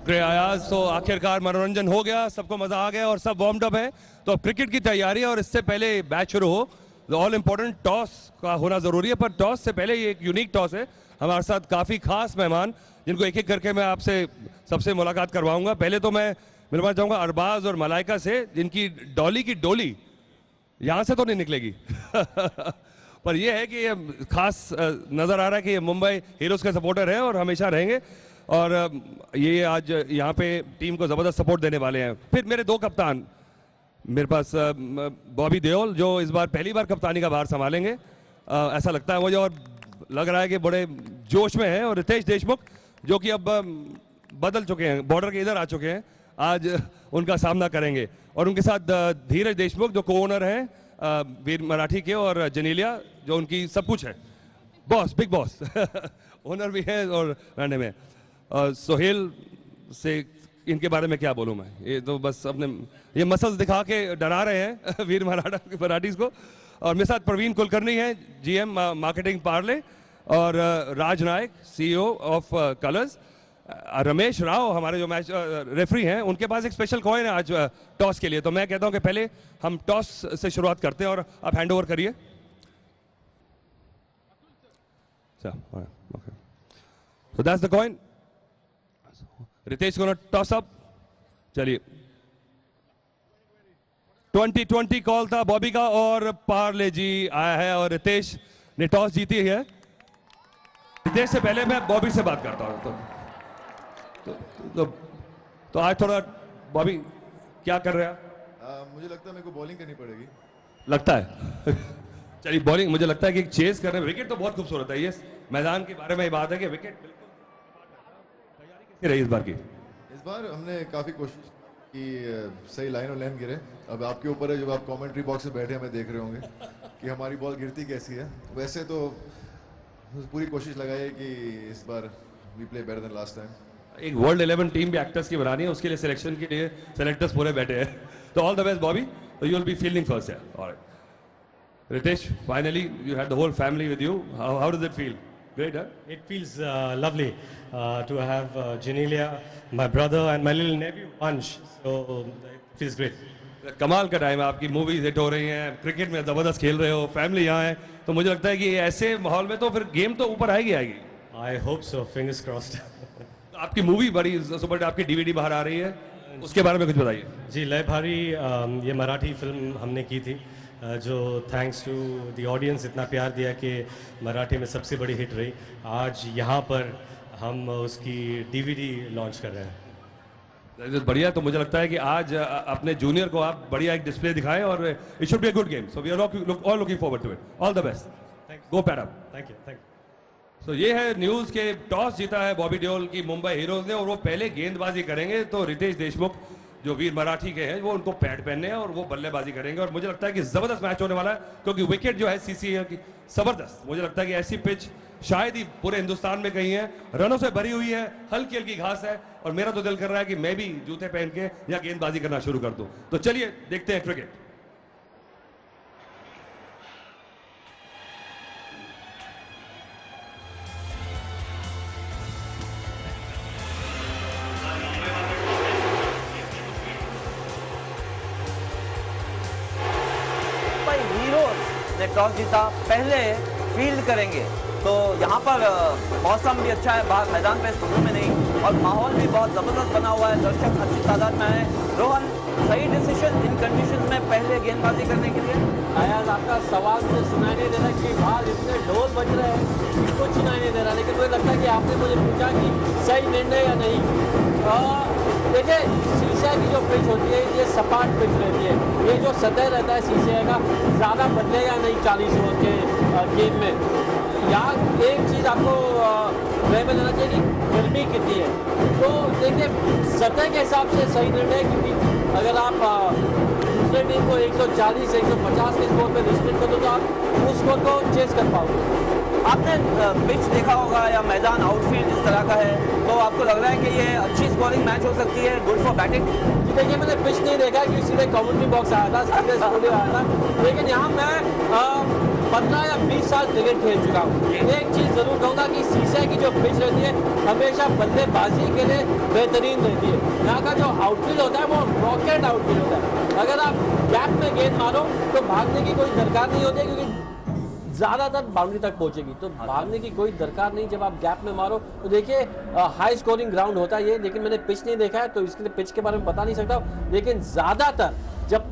आयाज, तो आखिरकार मनोरंजन हो गया, सबको मजा आ गया और सब वार्म अप है। तो अब क्रिकेट की तैयारी है और इससे पहले मैच शुरू हो तो ऑल इंपॉर्टेंट टॉस का होना जरूरी है। पर टॉस से पहले ये एक यूनिक टॉस है। हमारे साथ काफी खास मेहमान जिनको एक एक करके मैं आपसे सबसे मुलाकात करवाऊंगा। पहले तो मैं मिलवाना चाहूंगा अरबाज और मलाइका से, जिनकी डॉली की डोली यहां से तो नहीं निकलेगी पर यह है कि ये खास नजर आ रहा है कि ये मुंबई हीरोज के सपोर्टर हैं और हमेशा रहेंगे और ये आज यहाँ पे टीम को जबरदस्त सपोर्ट देने वाले हैं। फिर मेरे दो कप्तान मेरे पास, बॉबी देओल जो इस बार पहली बार कप्तानी का भार संभालेंगे ऐसा लगता है मुझे, और लग रहा है कि बड़े जोश में हैं, और रितेश देशमुख जो कि अब बदल चुके हैं, बॉर्डर के इधर आ चुके हैं, आज उनका सामना करेंगे। और उनके साथ धीरज देशमुख जो को ओनर हैं वीर मराठी के, और जनीलिया जो उनकी सब कुछ है, बॉस, बिग बॉस ओनर भी है और रहने में। सोहेल से इनके बारे में क्या बोलूं मैं, ये तो बस अपने ये मसल्स दिखा के डरा रहे हैं वीर मराठीज को। और मेरे साथ प्रवीण कुलकर्णी है, जीएम मार्केटिंग पार्ले, और Raj Nayak CEO of Colors. Ramesh Rao हमारे जो मैच रेफरी हैं, उनके पास एक स्पेशल कॉइन है आज टॉस के लिए। तो मैं कहता हूं कि पहले हम टॉस से शुरुआत करते हैं और आप हैंड ओवर करिए। So that's the coin. Ritesh को टॉस अप। चलिए 2020 कॉल था बॉबी का और पार्ले जी आया है और रितेश ने टॉस जीती है। रितेश से पहले मैं बॉबी से बात करता हूं। तो आज थोड़ा बॉबी क्या कर रहे हैं? मुझे लगता है मेरे को बॉलिंग करनी पड़ेगी। लगता है चलिए बॉलिंग, मुझे लगता है कि चेस कर रहे हैं। विकेट तो बहुत खूबसूरत है। ये मैदान के बारे में बात है कि विकेट बिल्कुल रही इस बार की। इस बार हमने काफी कोशिश की, सही लाइन और लेंथ गिरे। अब आपके ऊपर है, जब आप कमेंट्री बॉक्स में बैठे हमें देख रहे होंगे कि हमारी बॉल गिरती कैसी है। वैसे तो पूरी कोशिश लगाई है कि इस बार we play better than last time. एक वर्ल्ड 11 टीम भी एक्टर्स की बनानी है, उसके लिए सिलेक्शन के लिए सेलेक्टर्स पूरे बैठे हैं। तो all the best Bobby, so you will be fielding first here. All right. Ritesh, finally you had the whole family with you. How does it feel? Great, huh? It feels lovely to have Janelia, my brother, and my little nephew Ansh. So it feels great. कमाल का time है, आपकी movies hit हो रही हैं, cricket में जबरदस्त खेल रहे हो, फैमिली यहाँ है, तो मुझे लगता है कि ऐसे माहौल में तो फिर गेम तो ऊपर आएगी। I hope so. Fingers crossed. आपकी मूवी बड़ी सुपर, आपकी डीवीडी बाहर आ रही है, उसके बारे में कुछ बताइए। जी, लय भारी ये मराठी फिल्म हमने की थी, जो थैंक्स टू द ऑडियंस इतना प्यार दिया कि मराठी में सबसे बड़ी हिट रही। आज यहाँ पर हम उसकी डीवीडी लॉन्च कर रहे हैं। बढ़िया, तो मुझे लगता है कि आज अपने जूनियर को आप बढ़िया एक डिस्प्ले दिखाएं और it should be a good game. So we are all looking forward to it. All the best, go pad up. Thank you. तो ये है न्यूज के टॉस जीता है बॉबी देओल की मुंबई हीरोज ने और वो पहले गेंदबाजी करेंगे। तो रितेश देशमुख जो वीर मराठी के हैं वो उनको पैड पहनने हैं और वो बल्लेबाजी करेंगे और मुझे लगता है कि जबरदस्त मैच होने वाला है, क्योंकि विकेट जो है सीसीए की जबरदस्त। मुझे लगता है कि ऐसी पिच शायद ही पूरे हिंदुस्तान में कहीं है, रनों से भरी हुई है, हल्की हल्की घास है, और मेरा तो दिल कर रहा है कि मैं भी जूते पहन के या गेंदबाजी करना शुरू कर दूं। तो चलिए देखते हैं क्रिकेट। टॉस जीता, पहले फील्ड करेंगे। तो यहाँ पर मौसम भी अच्छा है, बाहर मैदान पे धूप में नहीं, और माहौल भी बहुत ज़बरदस्त बना हुआ है, दर्शक अच्छी तादाद में है। रोहन, सही डिसीजन इन कंडीशन में पहले गेंदबाजी करने के लिए? आयाज, आपका सवाल मुझे सुनाई नहीं दे रहा कि बाहर इतने ढोल बज रहे हैं कि कुछ सुनाई नहीं दे रहा, लेकिन मुझे लगता है कि आपने मुझे पूछा कि सही निर्णय या नहीं। देखिए, शीशे की जो पिच होती है ये सपाट पिच रहती है, ये जो सतह रहता है शीशे का ज़्यादा बदलेगा नहीं 40 ओवर के गेम में। यहाँ एक चीज़ आपको ध्यान में लेना चाहिए कि गर्मी कितनी है। तो देखिए, सतह के हिसाब से सही निर्णय, क्योंकि अगर आप दूसरे टीम को 140 150 के स्कोर पर रिस्ट्रिक्ट कर दो तो आप उस स्कोर को चेस कर पाओगे। आपने पिच देखा होगा या मैदान आउटफील्ड इस तरह का है, तो आपको लग रहा है कि ये अच्छी स्कोरिंग मैच हो सकती है, गुड फॉर बैटिंग? देखिए, मैंने पिच नहीं देखा कि सीधे कमेंट्री बॉक्स आया था, सीधे स्टूडियो आया था, लेकिन यहाँ मैं 15 या 20 साल क्रिकेट खेल चुका हूँ। एक चीज जरूर कहूंगा कि सीसीआई की जो पिच रहती है हमेशा बल्लेबाजी के लिए बेहतरीन रहती है। यहाँ का जो आउटफील्ड होता है वो रॉकेट आउटफील्ड होता है। अगर आप गैप में गेंद मारो तो भागने की कोई दरकार नहीं होती, क्योंकि ज्यादातर बाउंड्री तक पहुंचेगी, तो भागने की कोई दरकार नहीं। जब आप गैप में मारो तो देखिए हाई स्कोरिंग ग्राउंड होता है ये, लेकिन मैंने पिच नहीं देखा है तो इसके लिए पिच के बारे में बता नहीं सकता, लेकिन ज्यादातर जब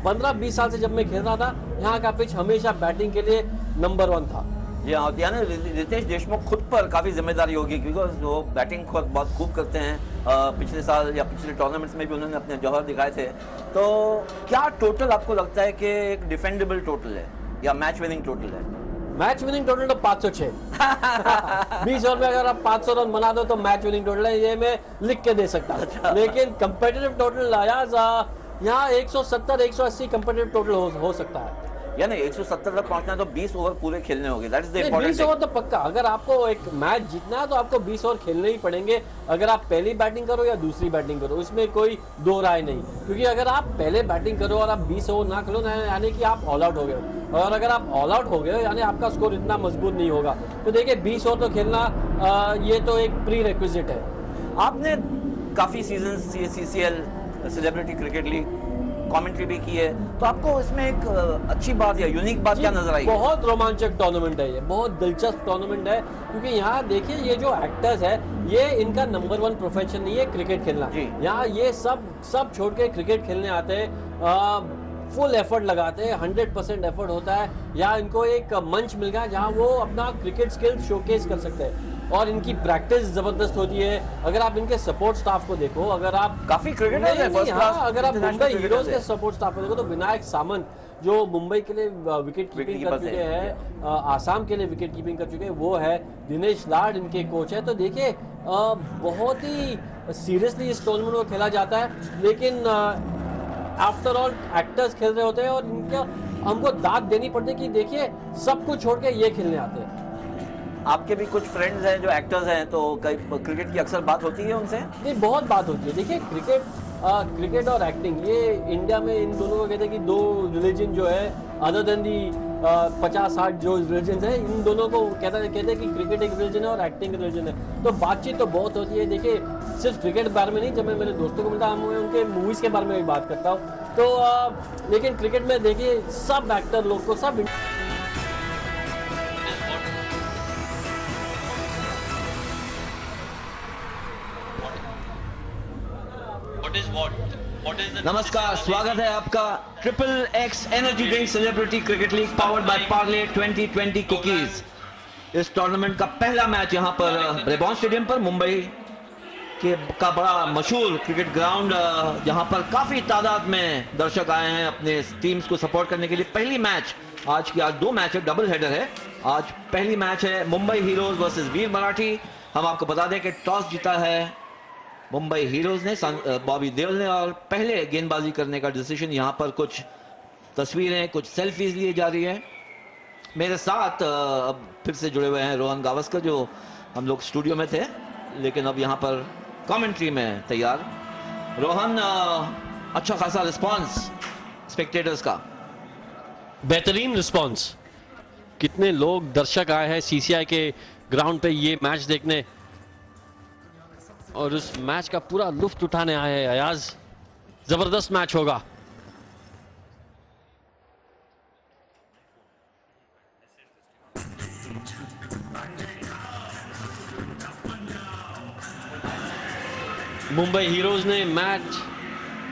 15-20 साल से जब मैं खेल रहा था यहाँ का पिच हमेशा बैटिंग के लिए नंबर 1 था। जी हाँ, यानी रितेश देशमुख खुद पर काफ़ी जिम्मेदारी होगी, क्योंकि वो बैटिंग खुद बहुत खूब करते हैं। पिछले साल या पिछले टूर्नामेंट्स में भी उन्होंने अपने जौहर दिखाए थे। तो क्या टोटल आपको लगता है कि एक डिफेंडेबल टोटल है या मैच विनिंग टोटल है? मैच विनिंग टोटल तो 506 20 ओवर में अगर आप 500 रन बना दो तो मैच विनिंग टोटल है, ये मैं लिख के दे सकता हूँ। लेकिन कंपेटिटिव टोटल अयाज यहाँ 170-180 कंपेटिटिव टोटल हो सकता है। यानी 170 तक पहुंचना है तो 20 ओवर पूरे खेलने होंगे। दैट इज द नहीं, इंपॉर्टेंट 20 ओवर तो पक्का। अगर आपको एक मैच जीतना है तो आपको 20 ओवर खेलने ही पड़ेंगे, अगर आप पहली बैटिंग करो या दूसरी बैटिंग करो, उसमें कोई दो राय नहीं। क्योंकि अगर आप पहले बैटिंग करो और आप 20 ओवर ना खेलो यानी कि आप ऑल आउट हो गए हो, और अगर आप ऑल आउट हो गए हो यानी आपका स्कोर इतना मजबूत नहीं होगा। तो देखिए 20 ओवर तो खेलना ये तो एक प्री रिक्विजिट है। आपने काफी season CCL celebrity cricket league commentary भी की है, तो आपको इसमें एक अच्छी बात या यूनिक बात क्या नजर आई? बहुत रोमांचक टूर्नामेंट है ये, बहुत दिलचस्प टूर्नामेंट है, क्योंकि यहाँ देखिए ये जो एक्टर्स है ये इनका नंबर 1 प्रोफेशन नहीं है क्रिकेट खेलना। यहाँ ये सब छोड़ के क्रिकेट खेलने आते हैं, फुल एफर्ट लगाते हैं, 100% एफर्ट होता है। यहाँ इनको एक मंच मिल गया जहाँ वो अपना क्रिकेट स्किल शोकेस कर सकते हैं, और इनकी प्रैक्टिस जबरदस्त होती है। अगर आप इनके सपोर्ट स्टाफ को देखो, अगर आप काफी क्रिकेटर्स हैं फर्स्ट क्लास, अगर आप मुंबई हीरोज के सपोर्ट स्टाफ को देखो तो विनायक सामंत जो मुंबई के लिए विकेट कीपिंग कर चुके हैं, आसाम के लिए विकेट कीपिंग कर चुके हैं, वो है दिनेश लाड इनके कोच है। तो देखिए बहुत ही सीरियसली इस टूर्नामेंट को खेला जाता है, लेकिन आफ्टर ऑल एक्टर्स खेल रहे होते हैं और इनका हमको दाद देनी पड़ती है कि देखिए सब कुछ छोड़ के ये खेलने आते हैं। आपके भी कुछ फ्रेंड्स हैं जो एक्टर्स हैं, तो क्रिकेट की अक्सर बात होती है उनसे? नहीं, बहुत बात होती है। देखिए क्रिकेट और एक्टिंग, ये इंडिया में इन दोनों को कहते हैं कि दो रिलीजन जो है अदर देन दी 50-60 जो रिलीजन है, इन दोनों को कहते हैं कि क्रिकेट एक रिलीजन है और एक्टिंग एक रिलीजन है। तो बातचीत तो बहुत होती है। देखिए सिर्फ क्रिकेट के बारे में नहीं, जब मैं मेरे दोस्तों को मिलता हूँ मैं उनके मूवीज़ के बारे में भी बात करता हूँ। तो लेकिन क्रिकेट में देखिए सब एक्टर लोग को सब नमस्कार, स्वागत है आपका XXX energy drink celebrity cricket league powered by Parle 2020 cookies. इस टूर्नामेंट का पहला मैच यहाँ पर ब्रेबॉर्न स्टेडियम पर, मुंबई का बड़ा मशहूर क्रिकेट ग्राउंड, जहाँ पर काफी तादाद में दर्शक आए हैं अपने टीम्स को सपोर्ट करने के लिए। पहली मैच आज 2 मैच है, डबल हेडर है। आज पहली मैच है मुंबई हीरोज वर्सेस वीर मराठी। हम आपको बता दें कि टॉस जीता है मुंबई हीरोज ने, बॉबी देओल ने, और पहले गेंदबाजी करने का डिसीजन। यहाँ पर कुछ तस्वीरें, कुछ सेल्फीज लिए जा रही है। मेरे साथ अब फिर से जुड़े हुए हैं रोहन गावस्कर, जो हम लोग स्टूडियो में थे लेकिन अब यहाँ पर कमेंट्री में तैयार। रोहन, अच्छा खासा रिस्पांस स्पेक्टेटर्स का? बेहतरीन रिस्पांस, कितने लोग दर्शक आए हैं सीसीआई के ग्राउंड पे ये मैच देखने और उस मैच का पूरा लुत्फ उठाने आए हैं। अयाज, जबरदस्त मैच होगा। मुंबई हीरोज ने मैच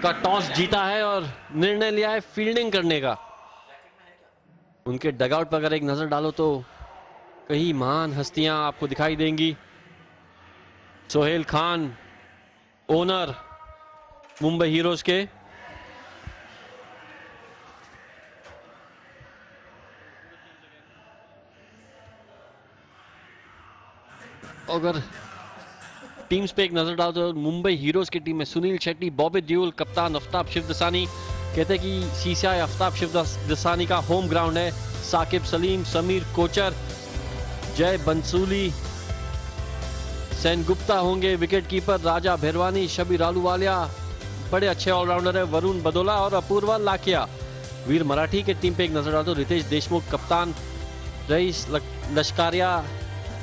का टॉस जीता है और निर्णय लिया है फील्डिंग करने का। उनके डगआउट पर अगर एक नजर डालो तो कई महान हस्तियां आपको दिखाई देंगी। सोहेल खान, ओनर मुंबई हीरोज के, अगर टीम्स पे एक नजर डालो तो मुंबई हीरोज की टीम में सुनील शेट्टी, बॉबी देओल, कप्तान आफ्ताब शिवदसानी। कहते हैं कि सीसीआई आफ्ताब शिवदसानी का होम ग्राउंड है। साकिब सलीम, समीर कोचर, जय बंसूली, सेन गुप्ता होंगे विकेट कीपर, राजा भैरवानी, शबीर आलूवालिया बड़े अच्छे ऑलराउंडर है, वरुण बदोला और अपूर्वा लाकिया। वीर मराठी के टीम पे एक नजर डालते हो। रितेश देशमुख कप्तान, रईस लश्कारिया,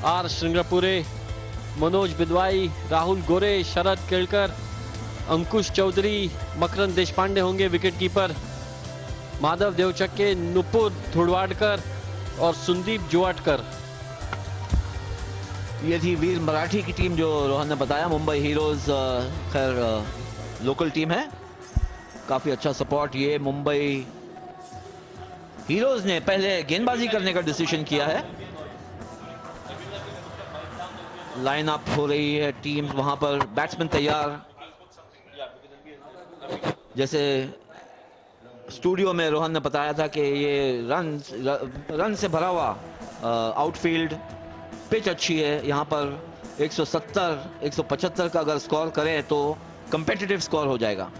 आर श्रृंगपुरे, मनोज बिदवाई, राहुल गोरे, शरद केलकर, अंकुश चौधरी, मकरंद देशपांडे होंगे विकेट कीपर, माधव देवचक्के, नुपुर धुड़वाडकर और सुंदीप जुवाटकर। ये थी वीर मराठी की टीम जो रोहन ने बताया। मुंबई हीरोज खैर लोकल टीम है, काफी अच्छा सपोर्ट। ये मुंबई हीरोज ने पहले गेंदबाजी करने का डिसीजन किया है। लाइन अप हो रही है टीम, वहां पर बैट्समैन तैयार। जैसे स्टूडियो में रोहन ने बताया था कि ये रन से भरा हुआ आउटफील्ड, पिच अच्छी है। यहाँ पर 170 175 का अगर स्कोर करें तो कंपेटिटिव स्कोर हो जाएगा।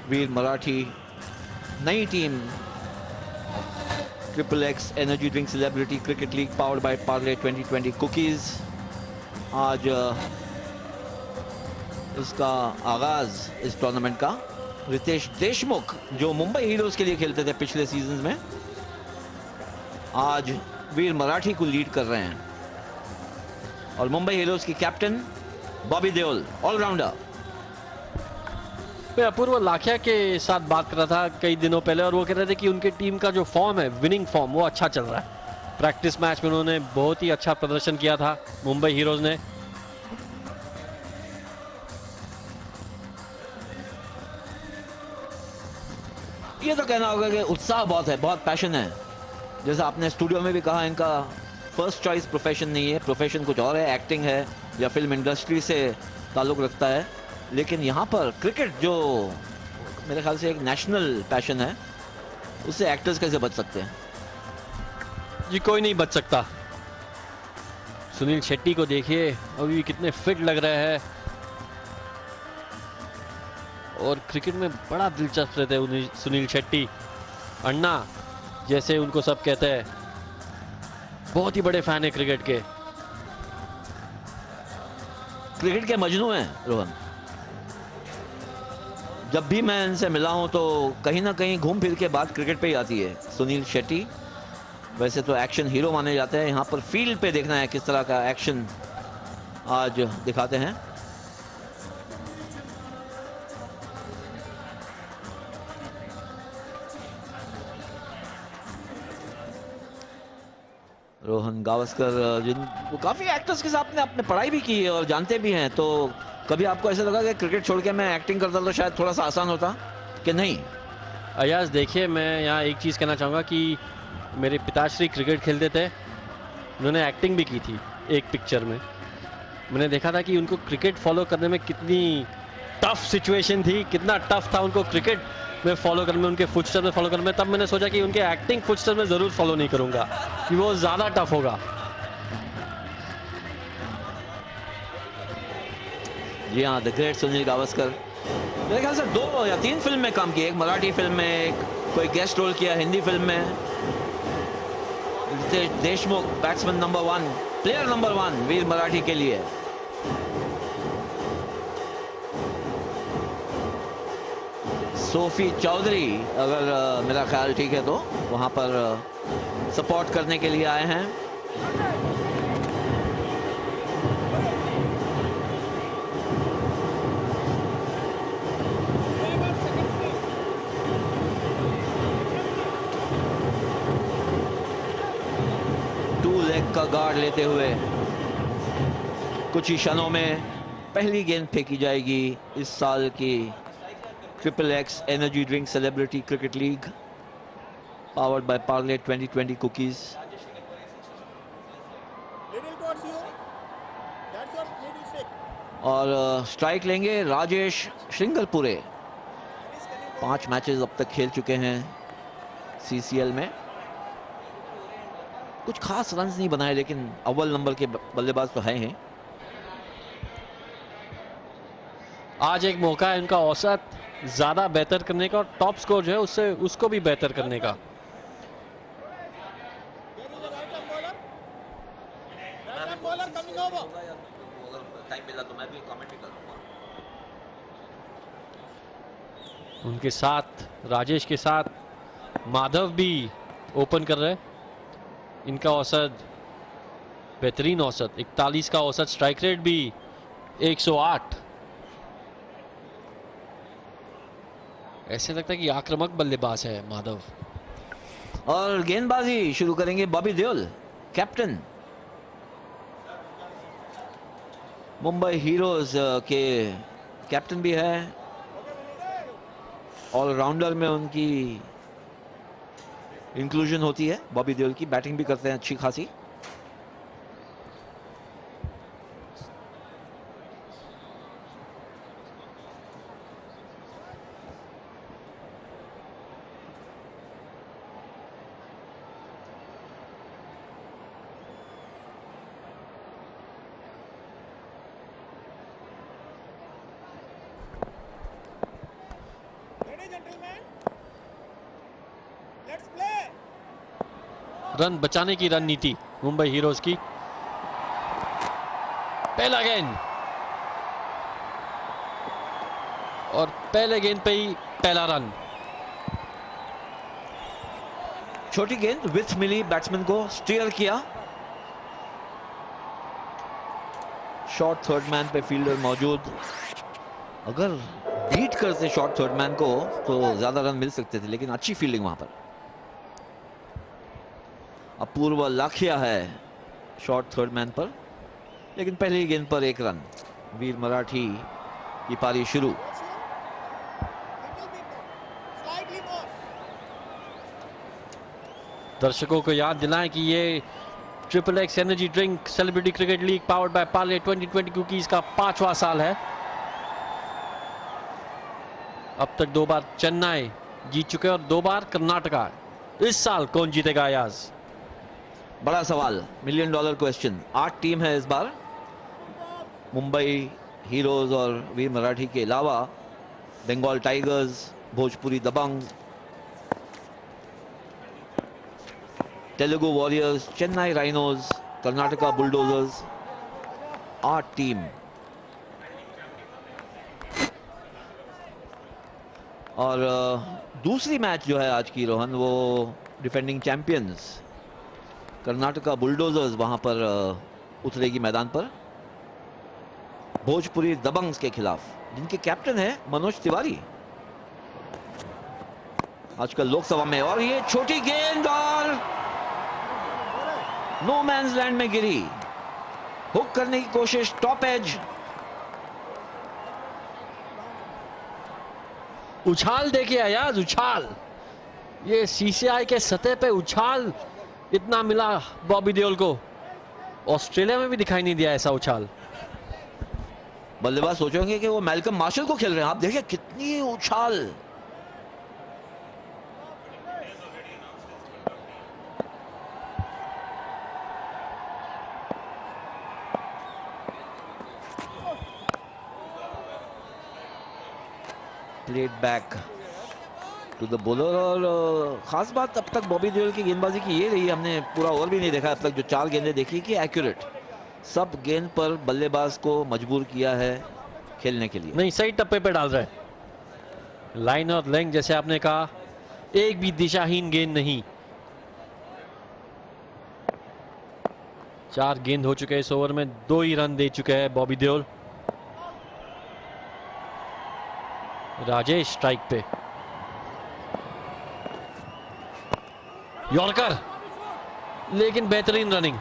वीर मराठी नई team XXX energy drink celebrity cricket league powered by Parle 2020 cookies. आज इसका आगाज इस टूर्नामेंट का रितेश देशमुख जो मुंबई हीरोज के लिए खेलते थे पिछले सीजन में, आज वीर मराठी को लीड कर रहे हैं। और मुंबई हीरोज की कैप्टन बॉबी देओल, ऑलराउंडर। मैं अपूर्व लाखिया के साथ बात कर रहा था कई दिनों पहले और वो कह रहे थे कि उनके टीम का जो फॉर्म है, विनिंग फॉर्म, वो अच्छा चल रहा है। प्रैक्टिस मैच में उन्होंने बहुत ही अच्छा प्रदर्शन किया था मुंबई हीरोज ने। ये तो कहना होगा कि उत्साह बहुत है, बहुत पैशन है। जैसा आपने स्टूडियो में भी कहा, इनका फर्स्ट चॉइस प्रोफेशन नहीं है, प्रोफेशन कुछ और है, एक्टिंग है या फिल्म इंडस्ट्री से ताल्लुक रखता है। लेकिन यहाँ पर क्रिकेट जो मेरे ख्याल से एक नेशनल पैशन है, उससे एक्टर्स कैसे बच सकते हैं? जी कोई नहीं बच सकता। सुनील शेट्टी को देखिए, अभी कितने फिट लग रहे हैं और क्रिकेट में बड़ा दिलचस्प रहते हैं सुनील शेट्टी। अन्ना जैसे उनको सब कहते हैं, बहुत ही बड़े फैन है क्रिकेट के। क्रिकेट के मजनू हैं रोहन। जब भी मैं इनसे मिला हूं तो कहीं ना कहीं घूम फिर के बात क्रिकेट पे ही आती है। सुनील शेट्टी वैसे तो एक्शन हीरो माने जाते हैं, यहाँ पर फील्ड पे देखना है किस तरह का एक्शन आज दिखाते हैं। रोहन गावस्कर, जिन काफी एक्टर्स के साथ आपने पढ़ाई भी की है और जानते भी हैं, तो कभी आपको ऐसा लगा कि क्रिकेट छोड़ के मैं एक्टिंग करता तो शायद थोड़ा सा आसान होता कि नहीं? अयाज देखिए, मैं यहाँ एक चीज़ कहना चाहूँगा कि मेरे पिताश्री क्रिकेट खेलते थे, उन्होंने एक्टिंग भी की थी एक पिक्चर में। मैंने देखा था कि उनको क्रिकेट फॉलो करने में कितनी टफ सिचुएशन थी, कितना टफ था उनको क्रिकेट में फॉलो करने में, उनके फुटस्टेप में फॉलो करने में। तब मैंने सोचा कि उनके एक्टिंग फुटस्टेप में ज़रूर फॉलो नहीं करूँगा कि वो ज़्यादा टफ होगा। जी हाँ, द ग्रेट सुनील गावस्कर मेरे ख्याल से 2 या 3 फिल्म में काम किया, एक मराठी फिल्म में, एक कोई गेस्ट रोल किया हिंदी फिल्म में। Ritesh Deshmukh batsman number 1, player number 1 Veer Marathi के लिए। सोफी चौधरी, अगर मेरा ख्याल ठीक है तो वहां पर सपोर्ट करने के लिए आए हैं। का गार्ड लेते हुए कुछ ही क्षणों में पहली गेंद फेंकी जाएगी इस साल की XXX energy drink celebrity cricket league powered by Parle 2020 cookies. और स्ट्राइक लेंगे राजेश श्रृंगलपुरे। 5 मैचेस अब तक खेल चुके हैं CCL में, कुछ खास रन्स नहीं बनाए, लेकिन अव्वल नंबर के बल्लेबाज तो हैं। आज एक मौका है उनका औसत ज्यादा बेहतर करने का और टॉप स्कोर जो है उससे उसको भी बेहतर करने का। उनके साथ राजेश के साथ माधव भी ओपन कर रहे हैं। इनका औसत बेहतरीन औसत 41 का औसत, स्ट्राइक रेट भी 108। ऐसे लगता है कि आक्रामक बल्लेबाज है माधव। और गेंदबाजी शुरू करेंगे बॉबी देओल, कैप्टन मुंबई हीरोज के कैप्टन भी है। ऑलराउंडर में उनकी इंक्लूजन होती है बॉबी देओल की। बैटिंग भी करते हैं अच्छी खासी। रन बचाने की रणनीति मुंबई हीरोज की। पहला गेंद और पहले गेंद पे ही पहला रन। छोटी गेंद विथ मिली, बैट्समैन को स्टीयर किया। शॉर्ट थर्ड मैन पे फील्डर मौजूद। अगर बीट करते शॉर्ट थर्ड मैन को तो ज्यादा रन मिल सकते थे, लेकिन अच्छी फील्डिंग वहां पर। अपूर्व लाखिया है शॉर्ट थर्ड मैन पर, लेकिन पहली गेंद पर एक रन। वीर मराठी की पारी शुरू। दर्शकों को याद दिलाएं कि ये triple x energy drink celebrity cricket league powered by Parle 2020 cookies का 5वां साल है। अब तक 2 बार चेन्नई जीत चुके और 2 बार कर्नाटका। इस साल कौन जीतेगा अयाज? बड़ा सवाल, $1 मिलियन क्वेश्चन। 8 टीम है इस बार। मुंबई हीरोज और वीर मराठी के अलावा Bengal tigers, Bhojpuri Dabangg, Telugu warriors, Chennai rhinos, Karnataka bulldozers. 8 team. और दूसरी मैच जो है आज की रोहन, वो डिफेंडिंग चैंपियंस कर्नाटका बुलडोजर्स वहां पर उतरेगी मैदान पर भोजपुरी दबंग्स के खिलाफ, जिनके कैप्टन है मनोज तिवारी आजकल लोकसभा में। और ये छोटी गेंद और नो मैंस लैंड में गिरी। हुक करने की कोशिश, टॉप एज। उछाल देखिए अयाज, उछाल। ये सीसीआई के सतह पे उछाल इतना मिला बॉबी देओल को। ऑस्ट्रेलिया में भी दिखाई नहीं दिया ऐसा उछाल। बल्लेबाज सोचेंगे कि वो मैल्कम मार्शल को खेल रहे हैं। आप देखिए कितनी उछाल। Played back to the bowler. और खास बात अब तक बॉबी देओल की गेंदबाजी की ये रही, हमने पूरा ओवर भी नहीं देखा अब तक, जो 4 गेंदें देखी, कि एक्यूरेट। सब गेंद पर बल्लेबाज को मजबूर किया है खेलने के लिए। नहीं, सही टप्पे पे डाल रहे हैं। लाइन और लेंथ जैसे आपने कहा, एक भी दिशाहीन गेंद नहीं। 4 गेंद हो चुके हैं इस ओवर में, 2 ही रन दे चुके हैं बॉबी देओल। राजेश स्ट्राइक पे, यॉर्कर, लेकिन बेहतरीन रनिंग।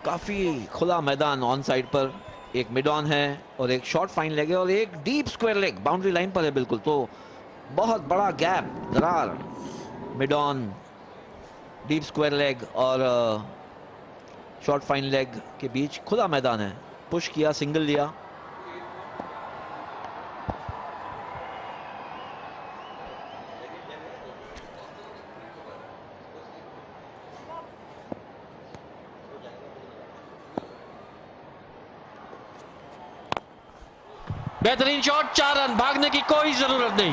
काफी खुला मैदान ऑन साइड पर। एक मिड ऑन है और एक शॉर्ट फाइन लेग है और एक deep square leg boundary line पर है बिल्कुल। तो बहुत बड़ा गैप, दरार, mid on, deep square leg और शॉर्ट फाइन लेग के बीच खुला मैदान है। पुश किया, सिंगल लिया। बेहतरीन शॉट, 4 रन। भागने की कोई जरूरत नहीं।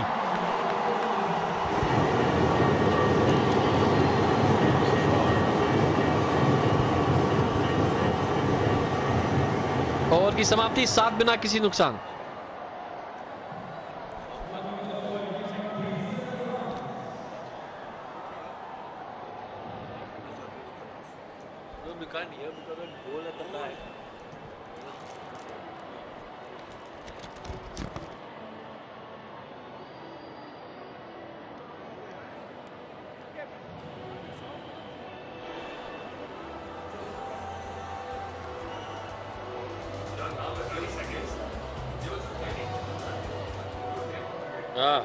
ओवर की समाप्ति, 7 बिना किसी नुकसान। we can't hear because of goal at the back. हाँ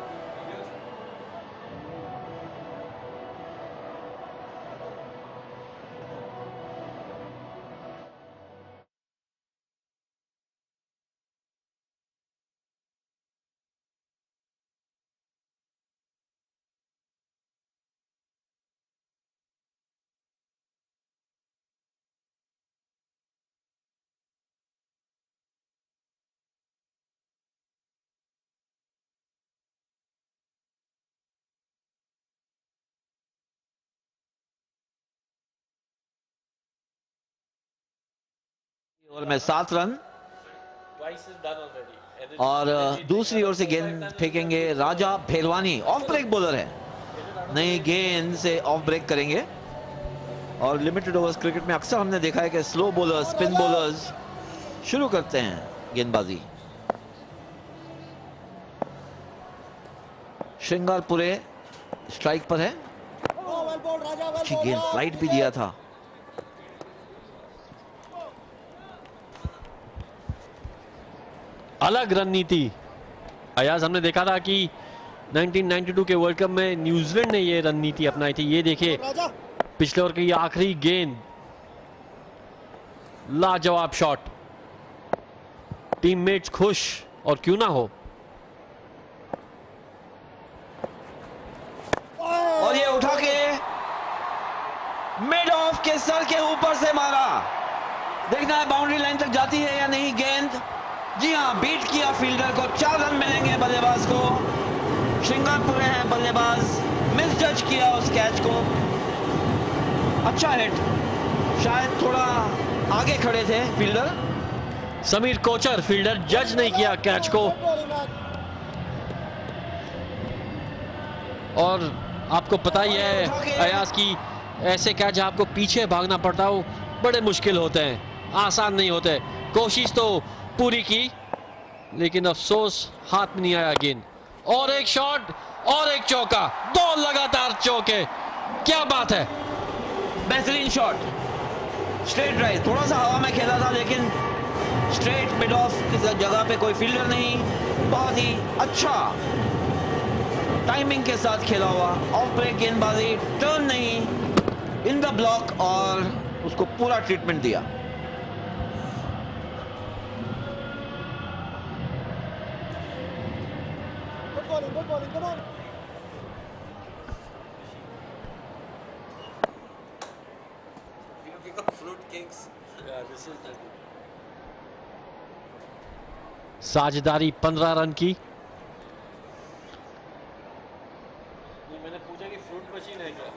ओवर में 7 run twice is done already. And then और energy दूसरी ओर से taken गेंद out of फेंकेंगे Raja Bherwani. Off break bowler है, नई गेंद से ऑफ ब्रेक करेंगे। और लिमिटेड ओवर्स क्रिकेट में अक्सर हमने देखा है कि स्लो बॉलर, स्पिन बॉलर्स शुरू करते हैं गेंदबाजी। श्रृंगारपुरे स्ट्राइक पर है, अच्छी गेंद, फ्लाइट भी दिया था। अलग रणनीति अयाज, हमने देखा था कि 1992 के वर्ल्ड कप में न्यूजीलैंड ने ये रणनीति अपनाई थी। ये देखिए पिछले ओवर की ये आखिरी गेंद, लाजवाब शॉट, टीममेट्स खुश और क्यों ना हो। और ये उठा के मिड ऑफ के सर के ऊपर से मारा। देखना है बाउंड्री लाइन तक जाती है या नहीं गेंद। जी हां, बीट किया फील्डर को। 4 रन मिलेंगे बल्लेबाज को। श्रृंगारपुरे हैं बल्लेबाज, मिस जज किया उस कैच को। अच्छा हिट, शायद थोड़ा आगे खड़े थे फील्डर। समीर कोचर फील्डर जज नहीं किया कैच को। और आपको पता ही है अयाज की ऐसे कैच आपको पीछे भागना पड़ता हो, बड़े मुश्किल होते हैं, आसान नहीं होते। कोशिश तो पूरी की लेकिन अफसोस हाथ में नहीं आया गेंद। और एक शॉट और एक चौका, 2 लगातार चौके, क्या बात है। बेहतरीन शॉट, स्ट्रेट ड्राइव, थोड़ा सा हवा में खेला था लेकिन स्ट्रेट मिड ऑफ की जगह पे कोई फील्डर नहीं। बहुत ही अच्छा टाइमिंग के साथ खेला हुआ ऑफ ब्रेक गेंदबाजी, टर्न नहीं, इन द ब्लॉक और उसको पूरा ट्रीटमेंट दिया। साझेदारी 15 रन की। मैंने पूछा कि फ्रूट मशीन है क्या।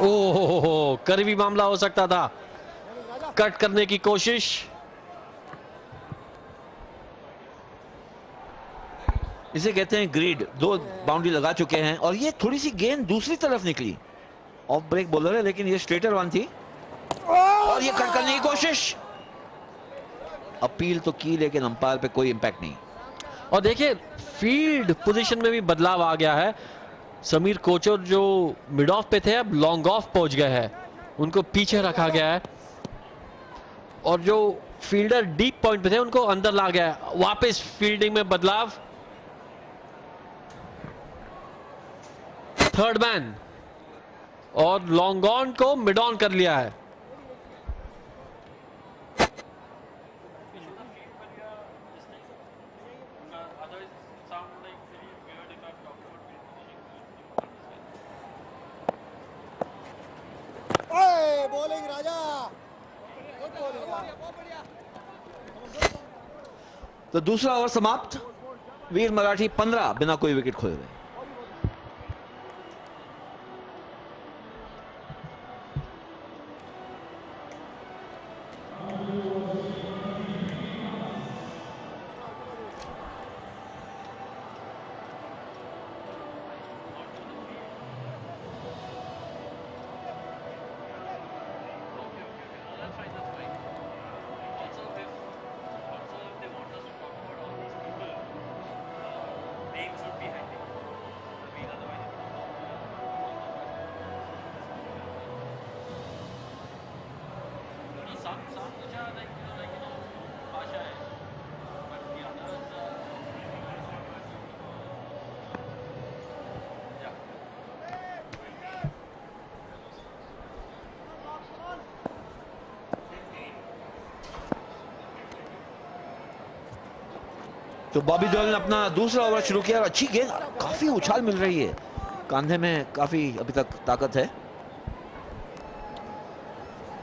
ओह, करीबी मामला हो सकता था, कट करने की कोशिश। इसे कहते हैं ग्रिड। 2 बाउंड्री लगा चुके हैं और ये थोड़ी सी गेंद दूसरी तरफ निकली। ऑफ ब्रेक बॉलर है लेकिन ये स्ट्रेटर वन थी और ये कट करने की कोशिश। अपील तो की लेकिन अंपायर पे कोई इंपैक्ट नहीं। और देखिए फील्ड पोजीशन में भी बदलाव आ गया है। समीर कोचर जो मिड ऑफ पे थे अब लॉन्ग ऑफ पहुंच गए हैं, उनको पीछे रखा गया है। और जो फील्डर डीप पॉइंट पे थे उनको अंदर ला गया है। वापस फील्डिंग में बदलाव, थर्ड मैन, और लॉन्ग ऑन को मिड ऑन कर लिया है। बॉलिंग राजा, तो दूसरा ओवर समाप्त। वीर मराठी 15 बिना कोई विकेट खोए हुए। तो बॉबी देओल ने अपना दूसरा ओवर शुरू किया और अच्छी गेंद, काफी उछाल मिल रही है, कंधे में काफी अभी तक ताकत है।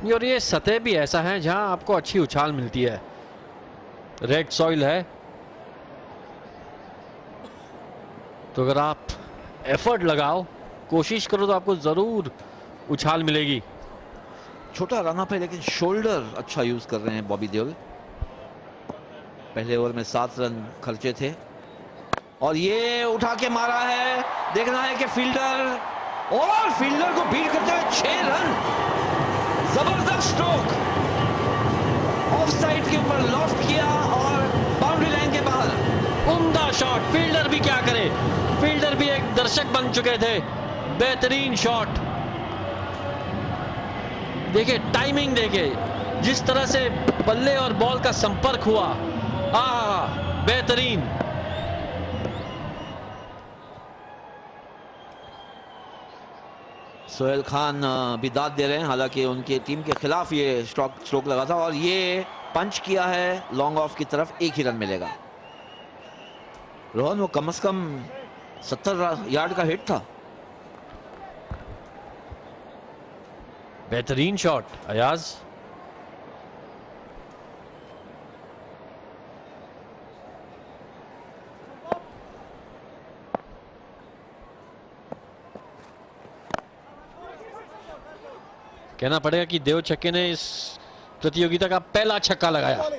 और ये सतह भी ऐसा है जहां आपको अच्छी उछाल मिलती है, रेड सॉइल है, तो अगर आप एफर्ट लगाओ, कोशिश करो तो आपको जरूर उछाल मिलेगी। छोटा रन अप है लेकिन शोल्डर अच्छा यूज कर रहे हैं बॉबी देओल। पहले ओवर में 7 रन खर्चे थे और ये उठा के मारा है, देखना है कि फील्डर को बीट करते हुए 6 रन, जबरदस्त स्ट्रोक, ऑफ साइड के ऊपर लॉफ्ट किया और बाउंड्री लाइन के बाहर। उम्दा शॉट, फील्डर भी क्या करे, फील्डर भी एक दर्शक बन चुके थे, बेहतरीन शॉट। देखिए टाइमिंग, देखिए जिस तरह से बल्ले और बॉल का संपर्क हुआ, बेहतरीन। सोहेल खान भी दाद दे रहे हैं, हालांकि उनके टीम के खिलाफ ये स्ट्रोक लगा था और ये पंच किया है लॉन्ग ऑफ की तरफ, 1 ही रन मिलेगा। रोहन, वो कम से कम 70 यार्ड का हिट था। बेहतरीन शॉट अयाज। कहना पड़ेगा कि देव छक्के ने इस प्रतियोगिता का पहला छक्का लगाया।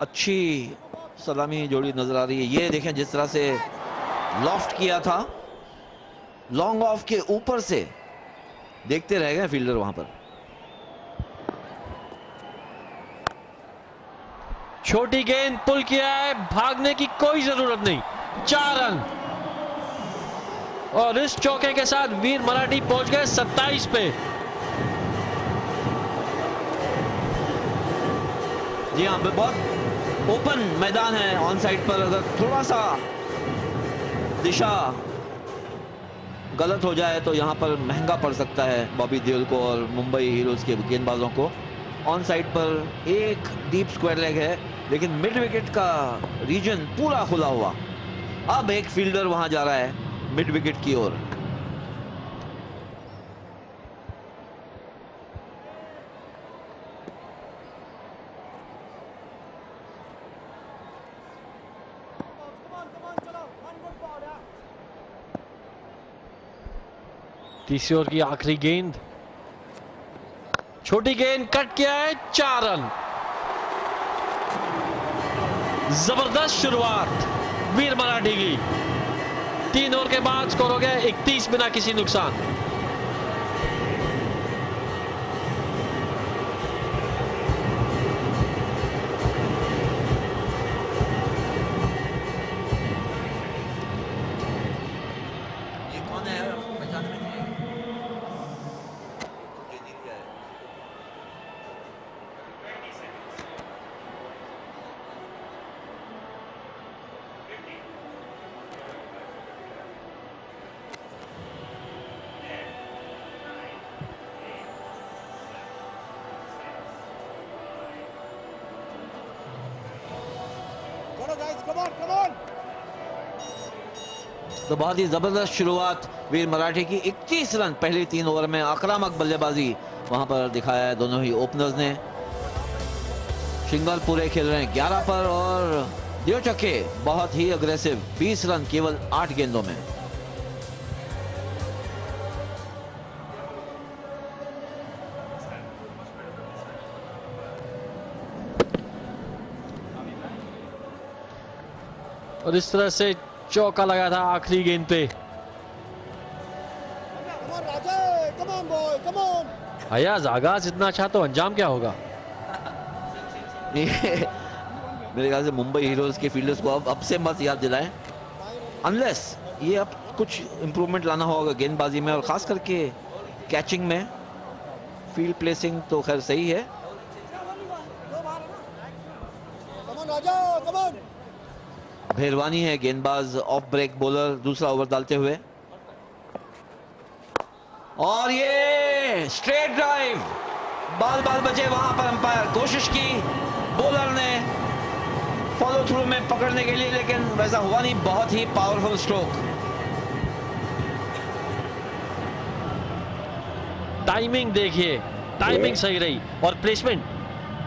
अच्छी सलामी जोड़ी नजर आ रही है। ये देखें जिस तरह से लॉफ्ट किया था, लॉन्ग ऑफ के ऊपर से, देखते रह गए फील्डर वहां पर। छोटी गेंद पुल किया है, भागने की कोई जरूरत नहीं, 4 रन। और इस चौके के साथ वीर मराठी पहुंच गए 27 पे। जी हाँ, बहुत ओपन मैदान है ऑन साइड पर। अगर थोड़ा सा दिशा गलत हो जाए तो यहां पर महंगा पड़ सकता है बॉबी देओल को और मुंबई हीरोज के गेंदबाजों को। ऑन साइड पर एक डीप स्क्वायर लेग है, लेकिन मिड विकेट का रीजन पूरा खुला हुआ। अब एक फील्डर वहां जा रहा है मिड विकेट की ओर। तीसरी ओवर की आखिरी गेंद, छोटी गेंद, कट किया है, 4 रन। जबरदस्त शुरुआत वीर मराठी की। 3 ओवर के बाद स्कोर हो गया 31 बिना किसी नुकसान। ये कौन है? तो बहुत ही जबरदस्त शुरुआत वीर मराठी की। 21 रन पहले 3 ओवर में, आक्रामक बल्लेबाजी वहां पर दिखाया है दोनों ही ओपनर्स ने। शिंगल पूरे खेल रहे हैं 11 पर और देव छक्के बहुत ही अग्रेसिव, 20 रन केवल 8 गेंदों में। और इस तरह से चौका लगा था आखिरी गेंद पे। अयाज, आगाज इतना अच्छा तो अंजाम क्या होगा? मेरे ख्याल से मुंबई हीरोज के फील्डर्स को अब से मत याद दिलाएं, अनलेस ये अब कुछ इम्प्रूवमेंट लाना होगा गेंदबाजी में, और खास करके कैचिंग में। फील्ड प्लेसिंग तो खैर सही है। भेरवानी है गेंदबाज, ऑफ ब्रेक बॉलर, दूसरा ओवर डालते हुए। और ये स्ट्रेट ड्राइव, बाल बाल बचे वहां पर। अंपायर कोशिश की बॉलर ने फॉलो थ्रू में पकड़ने के लिए, लेकिन वैसा हुआ नहीं। बहुत ही पावरफुल स्ट्रोक। टाइमिंग देखिए, टाइमिंग सही रही और प्लेसमेंट।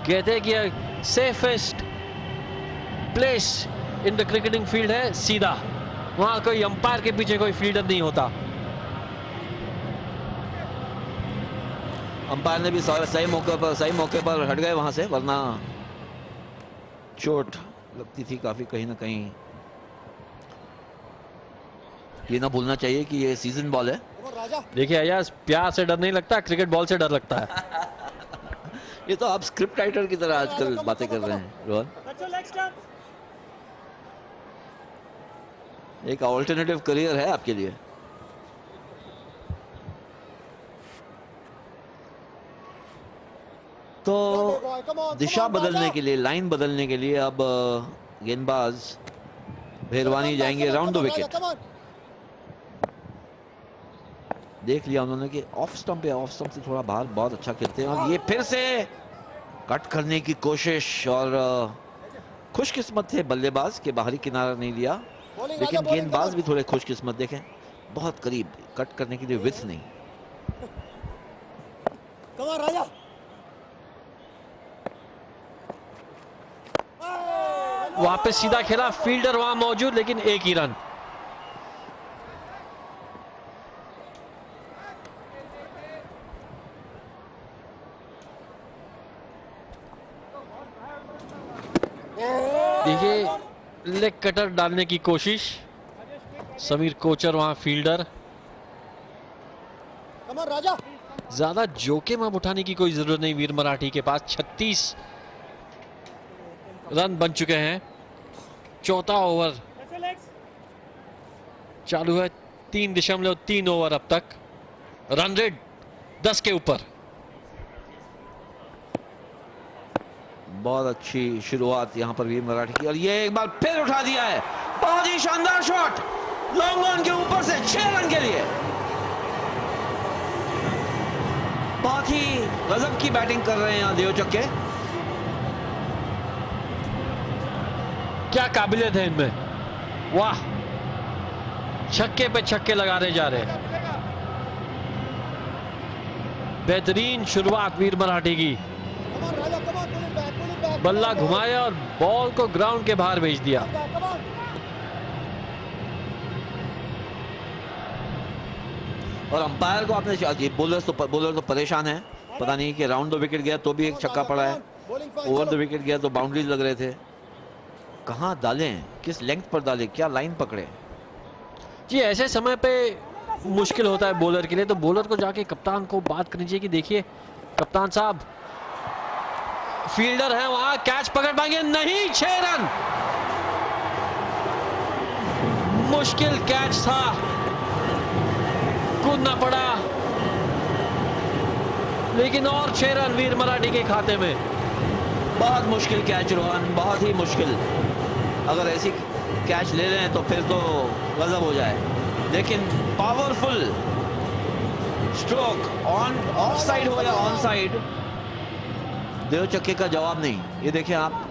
कहते हैं कि safest place in the cricketing field है सीधा। वहां कोई अंपायर के पीछे कोई फील्डर नहीं होता। अंपायर ने भी सही मौके पर हट गए वहां से, वरना चोट लगती थी काफी कहीं ना कहीं। ये ना भूलना चाहिए कि ये सीजन बॉल है। देखिए अयाज, प्यार से डर नहीं लगता, क्रिकेट बॉल से डर लगता है। ये तो आप स्क्रिप्ट राइटर की तरह आजकल बातें कर रहे हैं रोहन। एक ऑल्टरनेटिव करियर है आपके लिए। तो दिशा बदलने के लिए, लाइन बदलने के लिए अब गेंदबाज भेरवानी जाएंगे राउंड द विकेट। देख लिया उन्होंने कि ऑफ स्टंप है, ऑफ स्टंप से थोड़ा बाहर बहुत अच्छा खेलते हैं। और ये फिर से कट करने की कोशिश, और खुशकिस्मत थे बल्लेबाज के बाहरी किनारा नहीं लिया, लेकिन गेंदबाज भी थोड़े खुशकिस्मत। देखें बहुत करीब कट करने के लिए, विथ नहीं। वहां पे सीधा खेला, फील्डर वहां मौजूद, लेकिन एक ही रन। देखिए लेग कटर डालने की कोशिश, समीर कोचर वहां फील्डर। ज्यादा जोखिम अब उठाने की कोई जरूरत नहीं वीर मराठी के पास। 36 रन बन चुके हैं। चौथा ओवर चालू है, 3.3 ओवर अब तक। रन रेट 10 के ऊपर। बहुत अच्छी शुरुआत यहां पर वीर मराठी की, और ये एक बार फिर उठा दिया है। बहुत ही शानदार शॉट, लॉन्ग ऑन के ऊपर से 6 रन के लिए। बहुत ही गजब की बैटिंग कर रहे हैं यहां देव चक्के। क्या काबिलियत है इनमें, वाह। छक्के पे छक्के लगाने जा रहे हैं। बेहतरीन शुरुआत वीर मराठी की। बल्ला घुमाया और बॉल को ग्राउंड के बाहर भेज दिया। और अंपायर को आपने, बॉलर तो परेशान है, पता नहीं कि राउंड द विकेट गया तो भी एक छक्का पड़ा है, ओवर द विकेट गया तो बाउंड्रीज लग रहे थे। कहां डालें, किस लेंथ पर डालें, क्या लाइन पकड़े? जी ऐसे समय पे मुश्किल होता है बॉलर के लिए, तो बॉलर को जाके कप्तान को बात करनी चाहिए कि देखिए कप्तान साहब, फील्डर है वहां, कैच पकड़ पाएंगे? नहीं, 6 रन। मुश्किल कैच था, कूदना पड़ा, लेकिन और 6 रन वीर मराठी के खाते में। बहुत मुश्किल कैच रोहन, बहुत ही मुश्किल। अगर ऐसी कैच ले लें तो फिर तो गजब हो जाए, लेकिन powerful stroke, on off side हो या ऑन साइड, देव चक्के का जवाब नहीं। ये देखिए आप,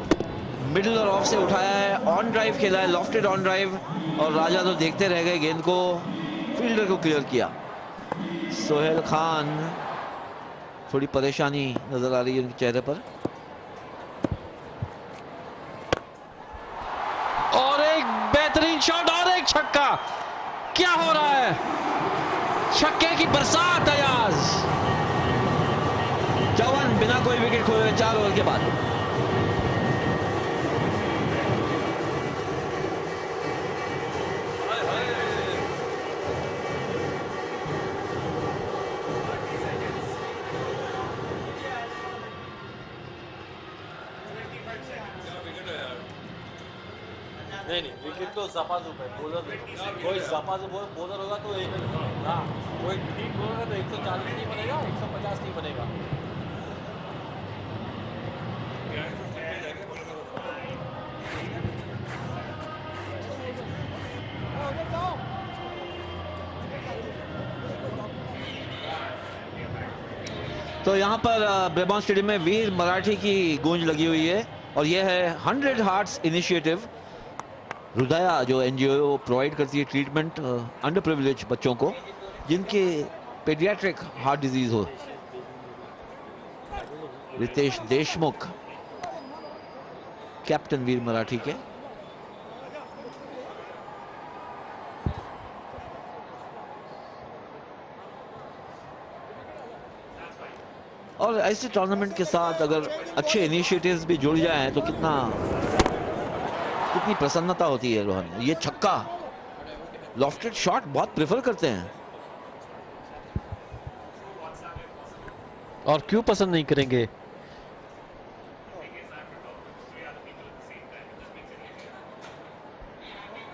मिडिल और ऑफ से उठाया है, ऑन ड्राइव खेला है, लॉफ्टेड ऑन ड्राइव, और राजा तो देखते रह गए, गेंद को फील्डर को क्लियर किया। सोहेल खान, थोड़ी परेशानी नजर आ रही है उनके चेहरे पर। और एक बेहतरीन शॉट और एक छक्का। क्या हो रहा है, छक्के की बरसात अयाज। चौवन बिना कोई विकेट खोए 4 ओवर के बाद। नहीं नहीं, विकेट तो जपाजुप है, बॉलर देखो, कोई जपाजुप बॉलर होगा तो एक हाँ, कोई ठीक बॉलर तो 140 नहीं बनेगा, 150 नहीं बनेगा। तो यहाँ पर ब्रेबॉर्न स्टेडियम में वीर मराठी की गूंज लगी हुई है और यह है 100 हार्ट्स इनिशिएटिव। हृदया जो एनजीओ प्रोवाइड करती है ट्रीटमेंट अंडर प्रिविलेज बच्चों को जिनके पेडियाट्रिक हार्ट डिजीज हो। रितेश देशमुख कैप्टन वीर मराठी के। और ऐसे टूर्नामेंट के साथ अगर अच्छे इनिशिएटिव्स भी जुड़ जाएं तो कितनी प्रसन्नता होती है। रोहन, ये छक्का लॉफ्टेड शॉट बहुत प्रेफर करते हैं। और क्यों पसंद नहीं करेंगे?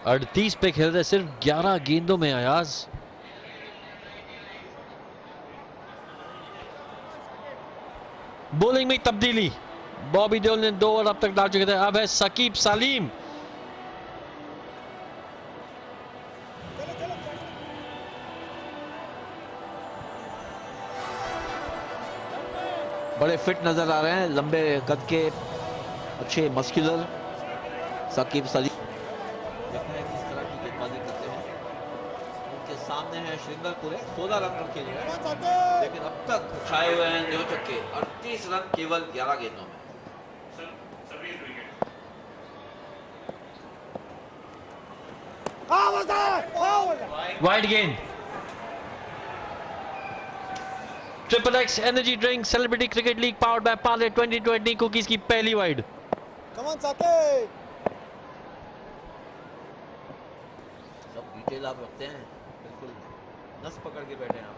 अड़तीस पे खेल रहे, सिर्फ 11 गेंदों में अयाज। बॉलिंग में तब्दीली, बॉबी देओल ने 2 ओवर अब तक डाल चुके थे। अब है सकीब सलीम। बड़े फिट नजर आ रहे हैं, लंबे कद के, अच्छे मस्कुलर सकीब सलीम। देखते हैं किस तरह की गेंदबाजी करते हैं। उनके सामने है श्रींगरपुरे, 16 रन पर खेल रहे हैं लेकिन अब तक छाए हुए हैं 9 छक्के, 38 रन केवल 11 गेंदों में। वाइड गेंद। Triple x energy drink celebrity cricket league powered by Parle 2020 cookies की पहली वाइड। सब डिटेल आप रखते हैं, बिल्कुल नस पकड़ के बैठे हैं आप।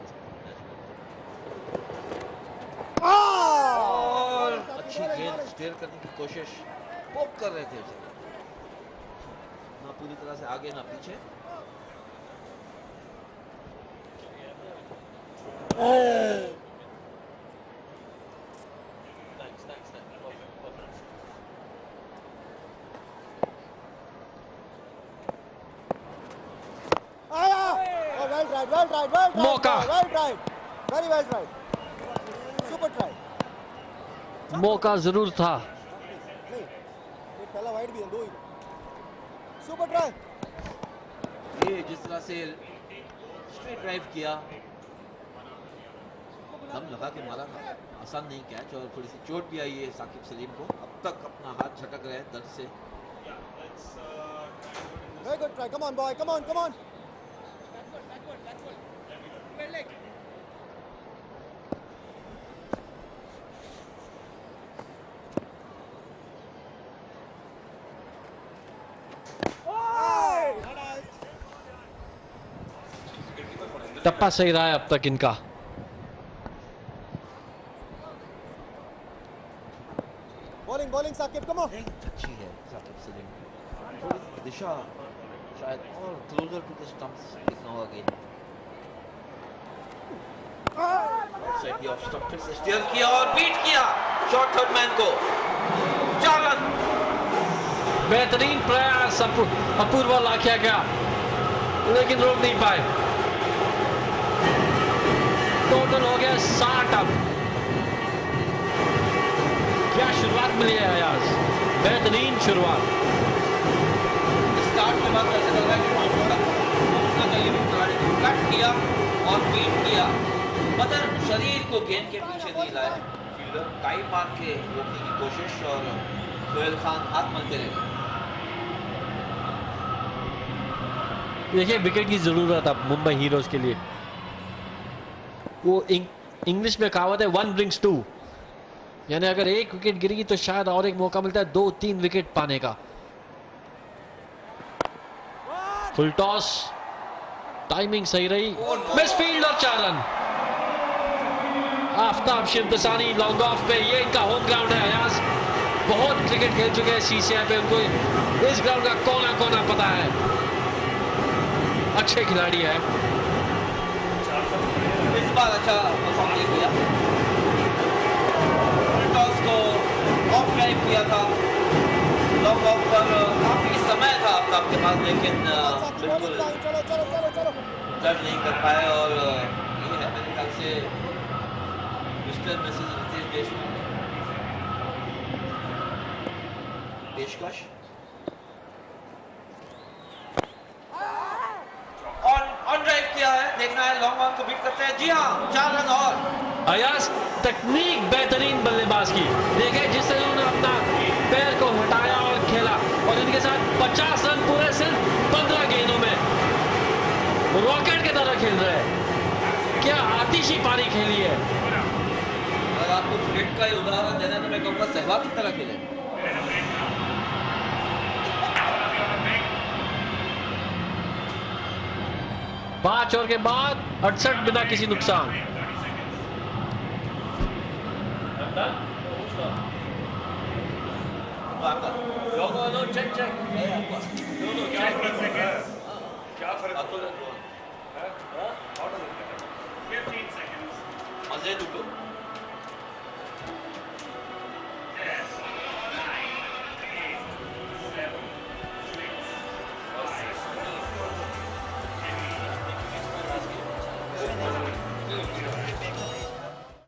और अच्छी गेंद स्टेयर करने की कोशिश, पोक कर रहे थे उसे, ना पूरी तरह से आगे ना पीछे। मौका, मौका जरूर था। पहला वाइड भी है, 2 ही। Super try. ये जिस तरह से स्ट्रेट ड्राइव किया, दम लगा के मारा था, आसान नहीं कैच, और थोड़ी सी चोट भी आई है साकिब सलीम को। अब तक अपना हाथ झटक रहे हैं दर्द से। Very good try. Come on, boy. Come on, come on. टप्पा सही रहा है अब तक इनका। Bowling, bowling, Saqib. Come on. अच्छी है साकिब सलीम, थोड़ी दिशा शायद और क्लोजर टू द स्टंप्स देखना होगा गेंद। साइड की ऑफ स्टंप फिर से स्टीयर किया और बीट किया शॉर्ट थर्ड मैन को। 4 रन। बेहतरीन प्रयास अपूर्वा लाखिया का, लेकिन रोक नहीं पाए। टोटल हो गया 60 अब। क्या शुरुआत मिली है अयाज, बेहतरीन शुरुआत। स्टार्ट के बाद ऐसा लग रहा है कि उठना चाहिए, कट किया और बीट किया, मगर शरीर को गेंद के पीछे नहीं लाया। फील्डर टाइम मार के रोकने की कोशिश और सोहेल खान हाथ मलते रहे। देखिए विकेट की जरूरत अब मुंबई हीरोज के लिए। वो इंग्लिश में कहावत है 1 brings 2, यानी अगर एक विकेट गिरेगी तो शायद और एक मौका मिलता है 2-3 विकेट पाने का। फुल टॉस, टाइमिंग सही रही, मिस फील्ड और 4 run. Aftab Shivdasani long off पे, ये इनका होम ग्राउंड है अयाज। बहुत क्रिकेट खेल चुके हैं सीसीआई पे, उनको इस ग्राउंड का कोना कोना पता है। अच्छे खिलाड़ी है। इस बार अच्छा परफॉर्म नहीं किया, टॉस को ऑफ ड्राइव किया था, लॉन्ग ऑफ पर काफी समय था आपके पास, लेकिन Sakshi, bowling बिल्कुल line. चलो चलो चलो चलो. जज नहीं कर पाए। और ये है मेरे ख्याल से मिस्टर मिसेस रितेश देशमुख पेशकश ऑन ड्राइव किया है, देखना है लॉन्ग ऑन को बीट करते हैं। जी हाँ, 4 रन और। अयाज तकनीक बेहतरीन बल्लेबाज की, देखे जिस तरह उन्होंने अपना पैर को हटाया और खेला, और इनके साथ 50 रन पूरे सिर्फ 15 गेंदों में, रॉकेट की तरह खेल रहे हैं। क्या आतिशी पारी खेली है। अगर आपको क्रिकेट का ही उदाहरण देना तो मैं कहूँगा सहवाग की तरह खेले। 5 ओवर के बाद 68 बिना किसी नुकसान। मजे